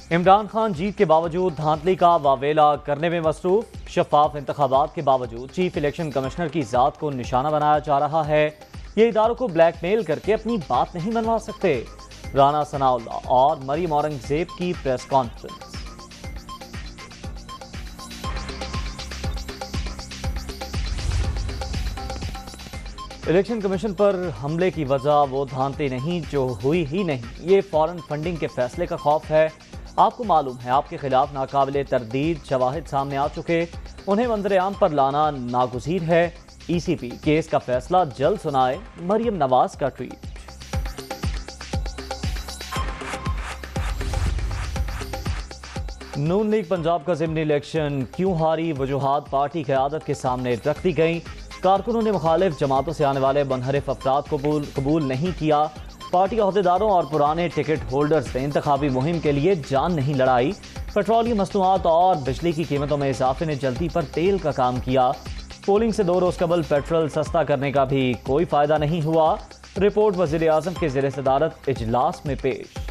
इमरान खान जीत के बावजूद धांधली का वावेला करने में मसरूफ। शफाफ इंतखाबात के बावजूद चीफ इलेक्शन कमिश्नर की जात को निशाना बनाया जा रहा है। ये इदारों को ब्लैकमेल करके अपनी बात नहीं मनवा सकते। राना सनाउल्लाह और मरियम औरंगजेब की प्रेस कॉन्फ्रेंस। इलेक्शन कमीशन पर हमले की वजह वो धांधली नहीं जो हुई ही नहीं, ये फॉरेन फंडिंग के फैसले का खौफ है। आपको मालूम है आपके खिलाफ नाकाबिले तरदीद शवाहिद सामने आ चुके, उन्हें मंजर-ए-आम पर लाना नागुज़ीर है। ईसीपी केस का फैसला जल्द सुनाए, मरियम नवाज का ट्वीट। नून लीग पंजाब का ज़िमनी इलेक्शन क्यों हारी, वजूहात पार्टी क़यादत के सामने रख दी गई। कारकुनों ने मुखालिफ जमातों से आने वाले मुनहरिफ अफराद को कबूल नहीं किया। पार्टी अहदेदारों और पुराने टिकट होल्डर्स ने इंतखाबी मुहिम के लिए जान नहीं लड़ाई। पेट्रोलियम मसनूआत और बिजली की कीमतों में इजाफे ने जल्दी पर तेल का काम किया। पोलिंग से 2 रोज कबल पेट्रोल सस्ता करने का भी कोई फायदा नहीं हुआ। रिपोर्ट वज़ीर आज़म के ज़ेर सदारत इजलास में पेश।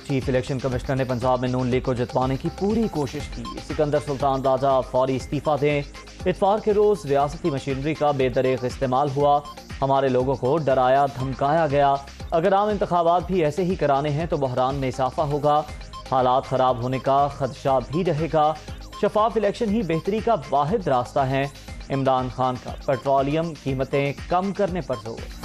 चीफ इलेक्शन कमिश्नर ने पंजाब में नून लीग को जितवाने की पूरी कोशिश की। सिकंदर सुल्तान राजा फौरी इस्तीफा दें। इतवार के रोज रियासती मशीनरी का बेदरीग इस्तेमाल हुआ। हमारे लोगों को डराया धमकाया गया। अगर आम इंतखाबात भी ऐसे ही कराने हैं तो बहरान में इजाफा होगा। हालात खराब होने का खदशा भी रहेगा। शफाफ इलेक्शन ही बेहतरी का वाहिद रास्ता है। इमरान खान का पेट्रोलियम कीमतें कम करने पर जोर।